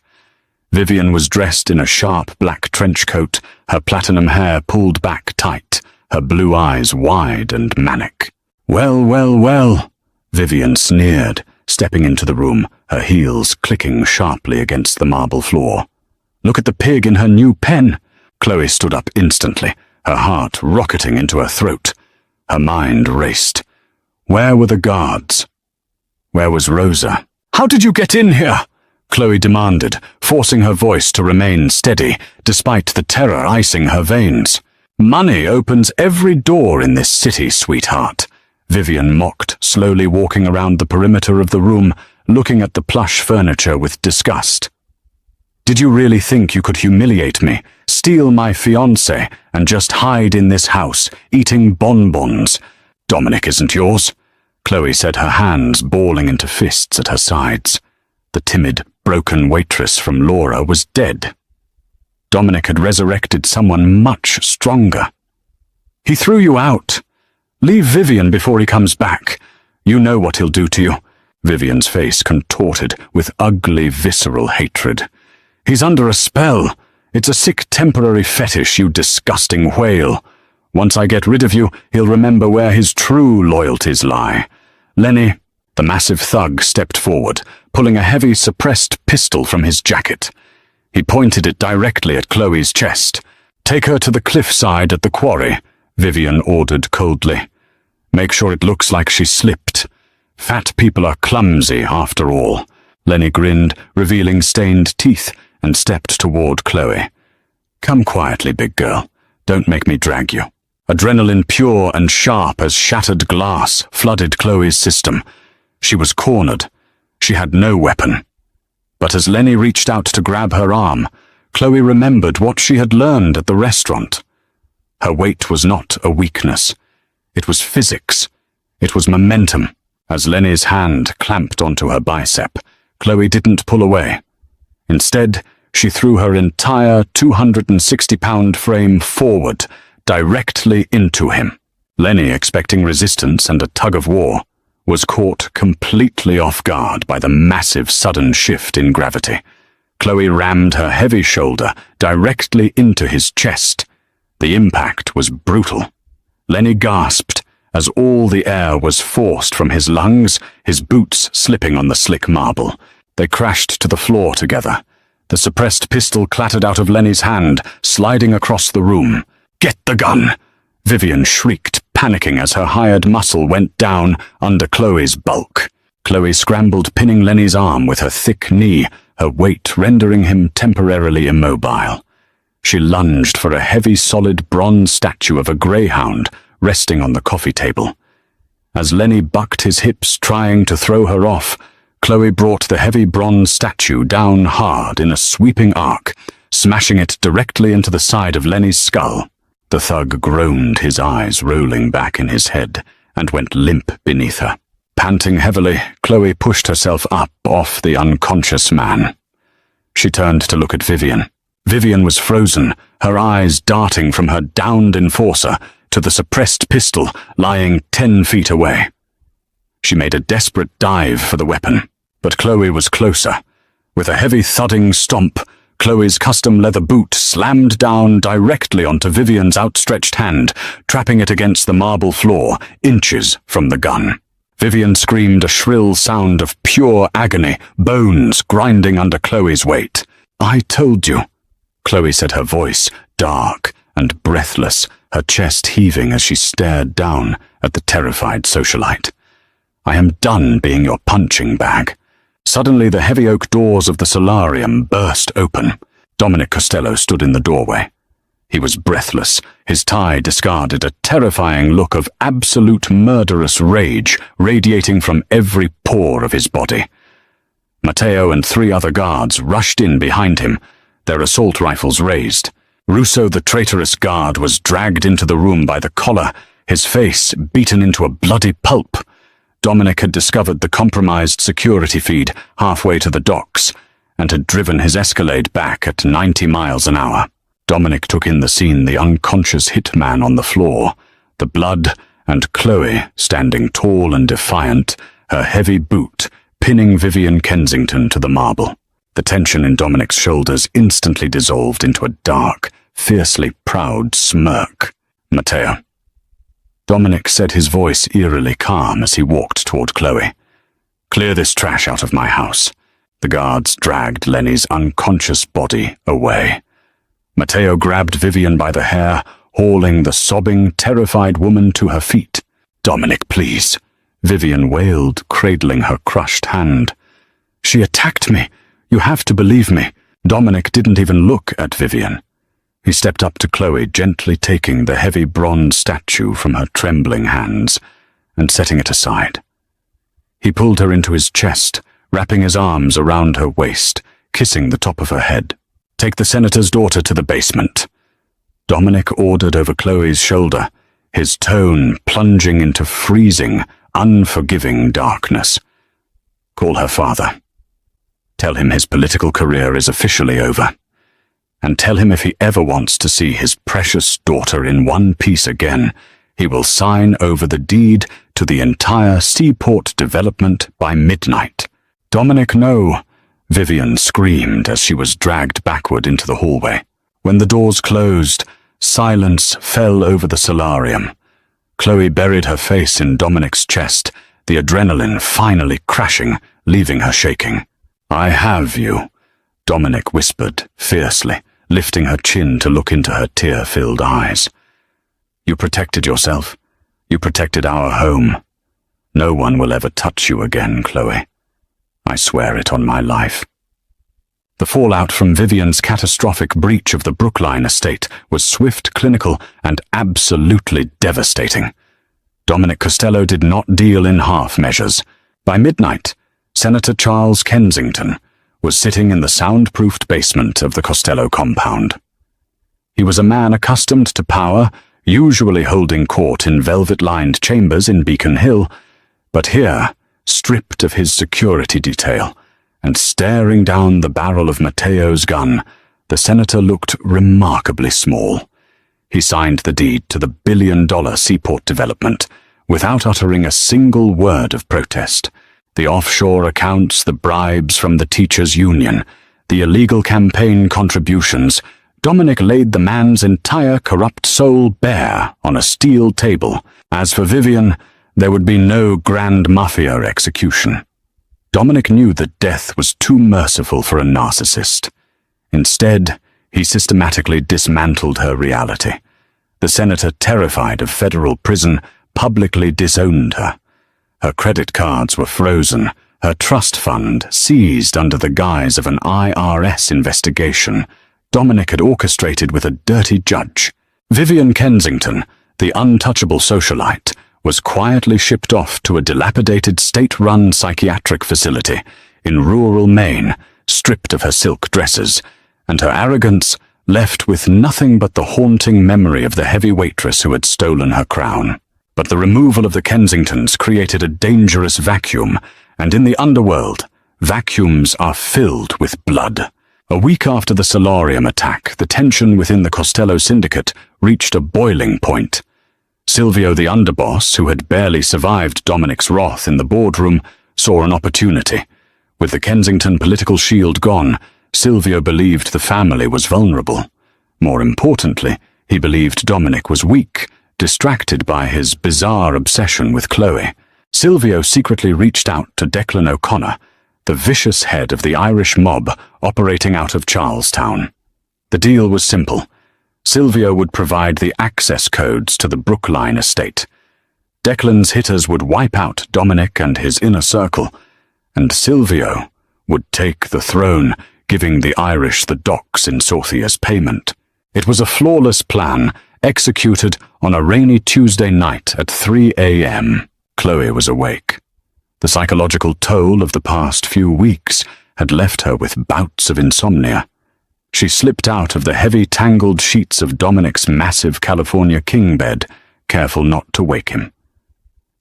Vivian was dressed in a sharp black trench coat, her platinum hair pulled back tight, her blue eyes wide and manic. "Well, well, well," Vivian sneered, stepping into the room, her heels clicking sharply against the marble floor. "Look at the pig in her new pen." Chloe stood up instantly, her heart rocketing into her throat. Her mind raced. Where were the guards? Where was Rosa? "How did you get in here?" Chloe demanded, forcing her voice to remain steady, despite the terror icing her veins. "Money opens every door in this city, sweetheart," Vivian mocked, slowly walking around the perimeter of the room, looking at the plush furniture with disgust. "Did you really think you could humiliate me, steal my fiancé, and just hide in this house, eating bonbons? Dominic isn't yours," Chloe said, her hands balling into fists at her sides. The timid, broken waitress from Laura was dead. Dominic had resurrected someone much stronger. "He threw you out. Leave Vivian before he comes back. You know what he'll do to you." Vivian's face contorted with ugly, visceral hatred. "He's under a spell. It's a sick temporary fetish, you disgusting whale. Once I get rid of you, he'll remember where his true loyalties lie. Lenny." The massive thug stepped forward, pulling a heavy, suppressed pistol from his jacket. He pointed it directly at Chloe's chest. "Take her to the cliffside at the quarry," Vivian ordered coldly. "Make sure it looks like she slipped. Fat people are clumsy, after all." Lenny grinned, revealing stained teeth, and stepped toward Chloe. "Come quietly, big girl. Don't make me drag you." Adrenaline pure and sharp as shattered glass flooded Chloe's system. She was cornered. She had no weapon. But as Lenny reached out to grab her arm, Chloe remembered what she had learned at the restaurant. Her weight was not a weakness. It was physics. It was momentum. As Lenny's hand clamped onto her bicep, Chloe didn't pull away. Instead, she threw her entire 260-pound frame forward, directly into him. Lenny, expecting resistance and a tug of war, was caught completely off guard by the massive sudden shift in gravity. Chloe rammed her heavy shoulder directly into his chest. The impact was brutal. Lenny gasped as all the air was forced from his lungs, his boots slipping on the slick marble. They crashed to the floor together. The suppressed pistol clattered out of Lenny's hand, sliding across the room. "Get the gun!" Vivian shrieked, panicking as her hired muscle went down under Chloe's bulk. Chloe scrambled, pinning Lenny's arm with her thick knee, her weight rendering him temporarily immobile. She lunged for a heavy, solid bronze statue of a greyhound resting on the coffee table. As Lenny bucked his hips, trying to throw her off, Chloe brought the heavy bronze statue down hard in a sweeping arc, smashing it directly into the side of Lenny's skull. The thug groaned, his eyes rolling back in his head, and went limp beneath her. Panting heavily, Chloe pushed herself up off the unconscious man. She turned to look at Vivian. Vivian was frozen, her eyes darting from her downed enforcer to the suppressed pistol lying 10 feet away. She made a desperate dive for the weapon, but Chloe was closer. With a heavy thudding stomp, Chloe's custom leather boot slammed down directly onto Vivian's outstretched hand, trapping it against the marble floor, inches from the gun. Vivian screamed a shrill sound of pure agony, bones grinding under Chloe's weight. "I told you," Chloe said, her voice dark and breathless, her chest heaving as she stared down at the terrified socialite. "I am done being your punching bag." Suddenly, the heavy oak doors of the solarium burst open. Dominic Costello stood in the doorway. He was breathless, his tie discarded, a terrifying look of absolute murderous rage radiating from every pore of his body. Matteo and 3 other guards rushed in behind him, their assault rifles raised. Russo, the traitorous guard, was dragged into the room by the collar, his face beaten into a bloody pulp. Dominic had discovered the compromised security feed halfway to the docks and had driven his Escalade back at 90 miles an hour. Dominic took in the scene, the unconscious hitman on the floor, the blood, and Chloe standing tall and defiant, her heavy boot pinning Vivian Kensington to the marble. The tension in Dominic's shoulders instantly dissolved into a dark, fiercely proud smirk. "Matteo." Dominic said, his voice eerily calm as he walked toward Chloe. "Clear this trash out of my house." The guards dragged Lenny's unconscious body away. Matteo grabbed Vivian by the hair, hauling the sobbing, terrified woman to her feet. "Dominic, please," Vivian wailed, cradling her crushed hand. "She attacked me. You have to believe me." Dominic didn't even look at Vivian. He stepped up to Chloe, gently taking the heavy bronze statue from her trembling hands and setting it aside. He pulled her into his chest, wrapping his arms around her waist, kissing the top of her head. "Take the senator's daughter to the basement." Dominic ordered over Chloe's shoulder, his tone plunging into freezing, unforgiving darkness. "Call her father. Tell him his political career is officially over. And tell him if he ever wants to see his precious daughter in one piece again, He will sign over the deed to the entire seaport development by midnight. Dominic, no! Vivian screamed as she was dragged backward into the hallway. When the doors closed, silence fell over the solarium. Chloe buried her face in Dominic's chest, the adrenaline finally crashing, leaving her shaking. "I have you," Dominic whispered fiercely, lifting her chin to look into her tear-filled eyes. "You protected yourself. You protected our home. No one will ever touch you again, Chloe. I swear it on my life." The fallout from Vivian's catastrophic breach of the Brookline estate was swift, clinical, and absolutely devastating. Dominic Costello did not deal in half measures. By midnight, Senator Charles Kensington was sitting in the soundproofed basement of the Costello compound. He was a man accustomed to power, usually holding court in velvet-lined chambers in Beacon Hill, but here, stripped of his security detail, and staring down the barrel of Mateo's gun, the senator looked remarkably small. He signed the deed to the billion-dollar seaport development without uttering a single word of protest. The offshore accounts, the bribes from the teachers' union, the illegal campaign contributions. Dominic laid the man's entire corrupt soul bare on a steel table. As for Vivian, there would be no grand Mafia execution. Dominic knew that death was too merciful for a narcissist. Instead, he systematically dismantled her reality. The senator, terrified of federal prison, publicly disowned her. Her credit cards were frozen, her trust fund seized under the guise of an IRS investigation Dominic had orchestrated with a dirty judge. Vivian Kensington, the untouchable socialite, was quietly shipped off to a dilapidated state-run psychiatric facility in rural Maine, stripped of her silk dresses, and her arrogance left with nothing but the haunting memory of the heavy waitress who had stolen her crown. But the removal of the Kensingtons created a dangerous vacuum, and in the underworld, vacuums are filled with blood. A week after the solarium attack, the tension within the Costello syndicate reached a boiling point. Silvio, the underboss, who had barely survived Dominic's wrath in the boardroom, saw an opportunity. With the Kensington political shield gone, Silvio believed the family was vulnerable. More importantly, he believed Dominic was weak, distracted by his bizarre obsession with Chloe. Silvio secretly reached out to Declan O'Connor, the vicious head of the Irish mob operating out of Charlestown. The deal was simple. Silvio would provide the access codes to the Brookline estate. Declan's hitters would wipe out Dominic and his inner circle, and Silvio would take the throne, giving the Irish the docks in Sorthia's payment. It was a flawless plan, executed on a rainy Tuesday night at 3 a.m. Chloe was awake. The psychological toll of the past few weeks had left her with bouts of insomnia. She slipped out of the heavy tangled sheets of Dominic's massive California king bed, careful not to wake him.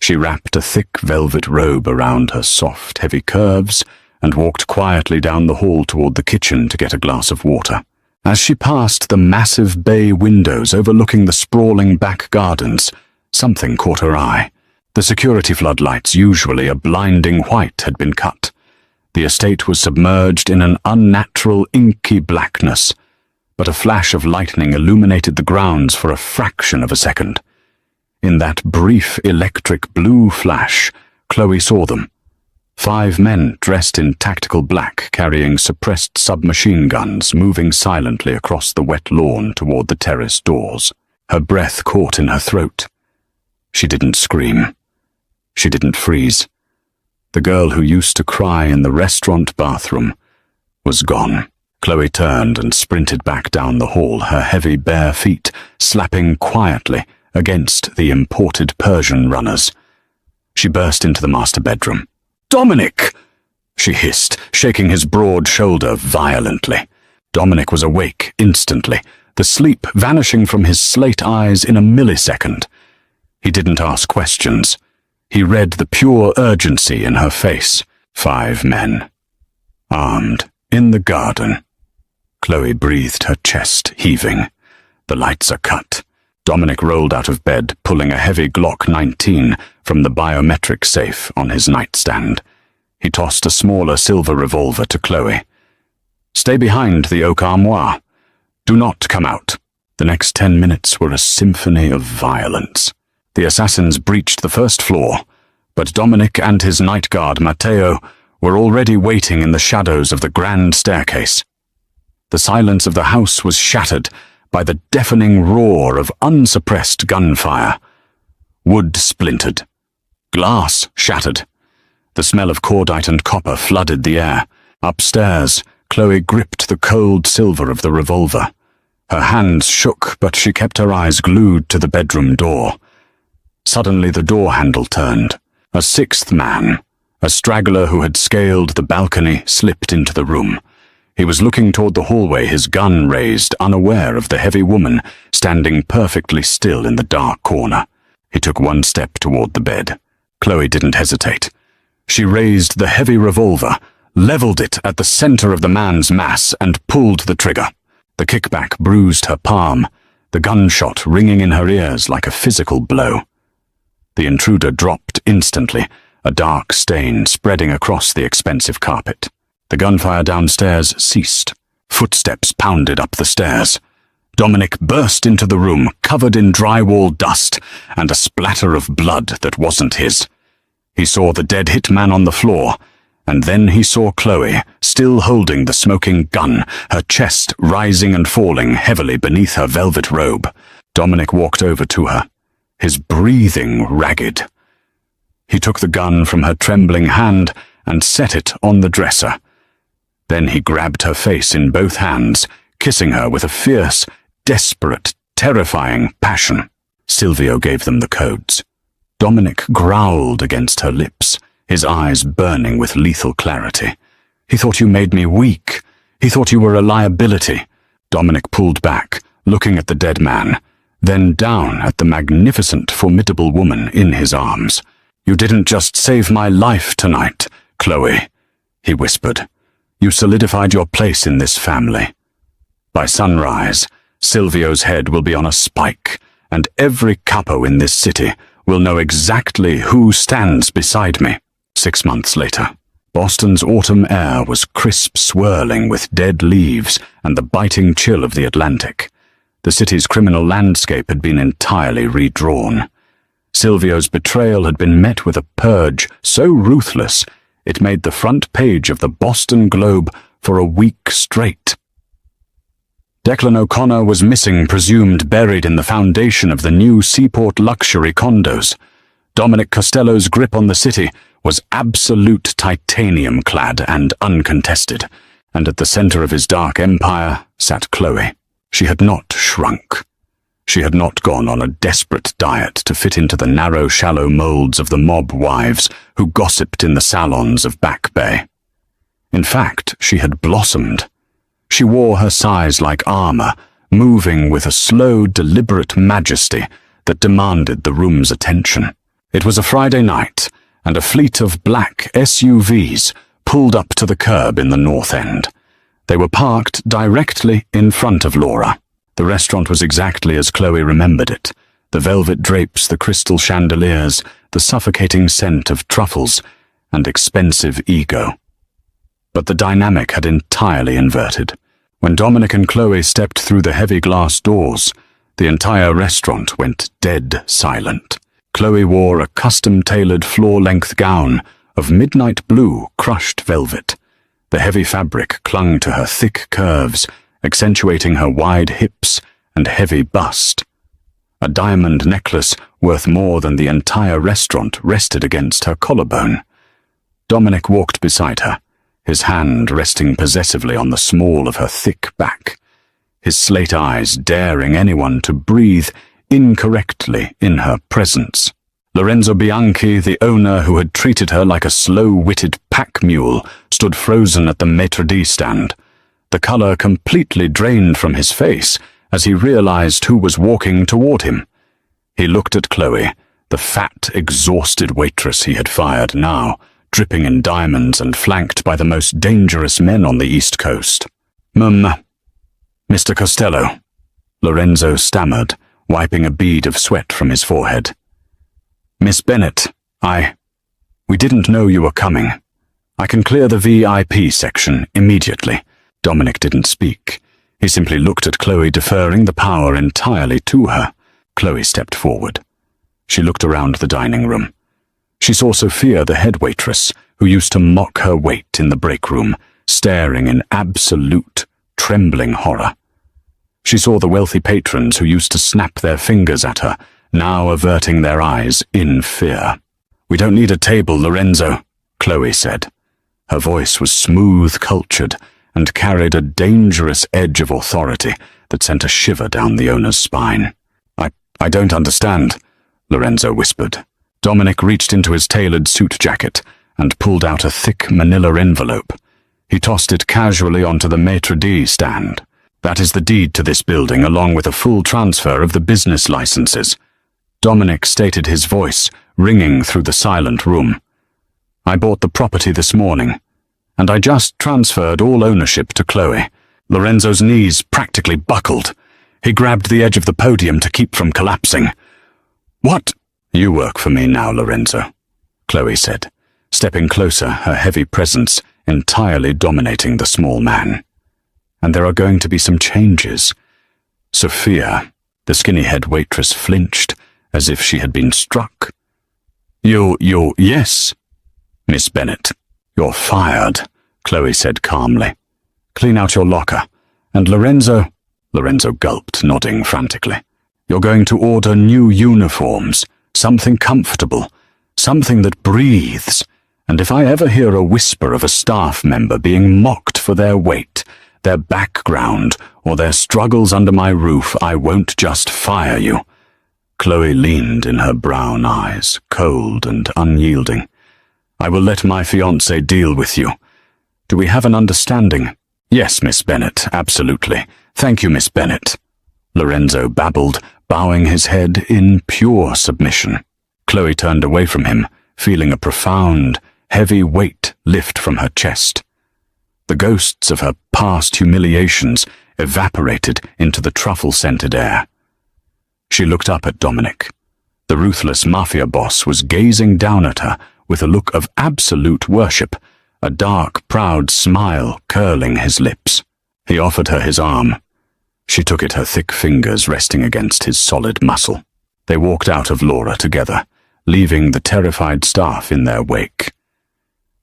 She wrapped a thick velvet robe around her soft, heavy curves and walked quietly down the hall toward the kitchen to get a glass of water. As she passed the massive bay windows overlooking the sprawling back gardens, something caught her eye. The security floodlights, usually a blinding white, had been cut. The estate was submerged in an unnatural, inky blackness, but a flash of lightning illuminated the grounds for a fraction of a second. In that brief electric blue flash, Chloe saw them. 5 men dressed in tactical black, carrying suppressed submachine guns, moving silently across the wet lawn toward the terrace doors. Her breath caught in her throat. She didn't scream. She didn't freeze. The girl who used to cry in the restaurant bathroom was gone. Chloe turned and sprinted back down the hall, her heavy bare feet slapping quietly against the imported Persian runners. She burst into the master bedroom. "Dominic!" she hissed, shaking his broad shoulder violently. Dominic was awake instantly, the sleep vanishing from his slate eyes in a millisecond. He didn't ask questions. He read the pure urgency in her face. 5 men, armed, in the garden. Chloe breathed, her chest heaving. The lights are cut. Dominic rolled out of bed, pulling a heavy Glock 19 from the biometric safe on his nightstand. He tossed a smaller silver revolver to Chloe. "Stay behind the oak armoire. Do not come out." The next 10 minutes were a symphony of violence. The assassins breached the first floor, but Dominic and his night guard, Matteo, were already waiting in the shadows of the grand staircase. The silence of the house was shattered by the deafening roar of unsuppressed gunfire. Wood splintered. Glass shattered. The smell of cordite and copper flooded the air. Upstairs, Chloe gripped the cold silver of the revolver. Her hands shook, but she kept her eyes glued to the bedroom door. Suddenly the door handle turned. A sixth man, a straggler who had scaled the balcony, slipped into the room. He was looking toward the hallway, his gun raised, unaware of the heavy woman standing perfectly still in the dark corner. He took one step toward the bed. Chloe didn't hesitate. She raised the heavy revolver, leveled it at the center of the man's mass, and pulled the trigger. The kickback bruised her palm, the gunshot ringing in her ears like a physical blow. The intruder dropped instantly, a dark stain spreading across the expensive carpet. The gunfire downstairs ceased. Footsteps pounded up the stairs. Dominic burst into the room, covered in drywall dust and a splatter of blood that wasn't his. He saw the dead hitman on the floor, and then he saw Chloe, still holding the smoking gun, her chest rising and falling heavily beneath her velvet robe. Dominic walked over to her, his breathing ragged. He took the gun from her trembling hand and set it on the dresser. Then he grabbed her face in both hands, kissing her with a fierce, desperate, terrifying passion. Silvio gave them the codes. Dominic growled against her lips, his eyes burning with lethal clarity. "He thought you made me weak. He thought you were a liability." Dominic pulled back, looking at the dead man, then down at the magnificent, formidable woman in his arms. "You didn't just save my life tonight, Chloe," he whispered. "You solidified your place in this family. By sunrise, Silvio's head will be on a spike, and every capo in this city will know exactly who stands beside me." 6 months later, Boston's autumn air was crisp, swirling with dead leaves and the biting chill of the Atlantic. The city's criminal landscape had been entirely redrawn. Silvio's betrayal had been met with a purge so ruthless it made the front page of the Boston Globe for a week straight. Declan O'Connor was missing, presumed buried in the foundation of the new Seaport luxury condos. Dominic Costello's grip on the city was absolute titanium-clad and uncontested, and at the center of his dark empire sat Chloe. She had not shrunk. She had not gone on a desperate diet to fit into the narrow, shallow molds of the mob wives who gossiped in the salons of Back Bay. In fact, she had blossomed. She wore her size like armor, moving with a slow, deliberate majesty that demanded the room's attention. It was a Friday night, and a fleet of black SUVs pulled up to the curb in the North End. They were parked directly in front of Laura. The restaurant was exactly as Chloe remembered it. The velvet drapes, the crystal chandeliers, the suffocating scent of truffles, and expensive ego. But the dynamic had entirely inverted. When Dominic and Chloe stepped through the heavy glass doors, the entire restaurant went dead silent. Chloe wore a custom-tailored floor-length gown of midnight blue crushed velvet. The heavy fabric clung to her thick curves, accentuating her wide hips and heavy bust. A diamond necklace worth more than the entire restaurant rested against her collarbone. Dominic walked beside her, his hand resting possessively on the small of her thick back, his slate eyes daring anyone to breathe incorrectly in her presence. Lorenzo Bianchi, the owner who had treated her like a slow-witted pack mule, stood frozen at the maitre d' stand. The color completely drained from his face as he realized who was walking toward him. He looked at Chloe, the fat, exhausted waitress he had fired now, dripping in diamonds and flanked by the most dangerous men on the East Coast. Mr. Costello," Lorenzo stammered, wiping a bead of sweat from his forehead. "Miss Bennet, we didn't know you were coming. I can clear the VIP section immediately." Dominic didn't speak. He simply looked at Chloe, deferring the power entirely to her. Chloe stepped forward. She looked around the dining room. She saw Sophia, the head waitress, who used to mock her wait in the break room, staring in absolute, trembling horror. She saw the wealthy patrons who used to snap their fingers at her, now averting their eyes in fear. "We don't need a table, Lorenzo," Chloe said. Her voice was smooth, cultured, and carried a dangerous edge of authority that sent a shiver down the owner's spine. I don't understand," Lorenzo whispered. Dominic reached into his tailored suit jacket and pulled out a thick manila envelope. He tossed it casually onto the maitre d' stand. "That is the deed to this building, along with a full transfer of the business licenses." Dominic stated, his voice ringing through the silent room. "I bought the property this morning, and I just transferred all ownership to Chloe." Lorenzo's knees practically buckled. He grabbed the edge of the podium to keep from collapsing. "What?" "You work for me now, Lorenzo," Chloe said, stepping closer, her heavy presence entirely dominating the small man. "And there are going to be some changes." Sophia, the skinny head waitress, flinched as if she had been struck. Yes, Miss Bennet, you're fired," Chloe said calmly. "Clean out your locker, and Lorenzo gulped, nodding frantically. "You're going to order new uniforms, something comfortable, something that breathes. And if I ever hear a whisper of a staff member being mocked for their weight, their background, or their struggles under my roof, I won't just fire you." Chloe leaned in her brown eyes, cold and unyielding. "I will let my fiancé deal with you. Do we have an understanding?" "Yes, Miss Bennet, absolutely. Thank you, Miss Bennet," Lorenzo babbled, bowing his head in pure submission. Chloe turned away from him, feeling a profound, heavy weight lift from her chest. The ghosts of her past humiliations evaporated into the truffle-scented air. She looked up at Dominic. The ruthless Mafia boss was gazing down at her with a look of absolute worship, a dark, proud smile curling his lips. He offered her his arm. She took it, her thick fingers resting against his solid muscle. They walked out of Laura together, leaving the terrified staff in their wake.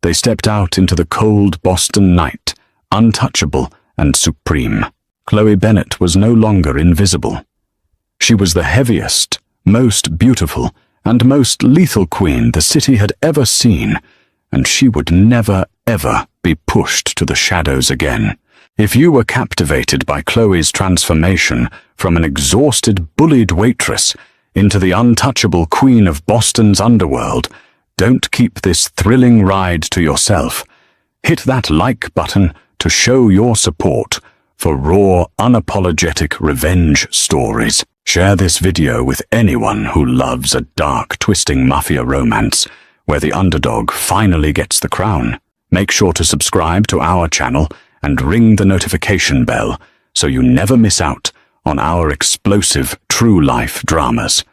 They stepped out into the cold Boston night, untouchable and supreme. Chloe Bennet was no longer invisible. She was the heaviest, most beautiful, and most lethal queen the city had ever seen, and she would never, ever be pushed to the shadows again. If you were captivated by Chloe's transformation from an exhausted, bullied waitress into the untouchable queen of Boston's underworld, don't keep this thrilling ride to yourself. Hit that like button to show your support for raw, unapologetic revenge stories. Share this video with anyone who loves a dark, twisting mafia romance where the underdog finally gets the crown. Make sure to subscribe to our channel and ring the notification bell so you never miss out on our explosive true-life dramas.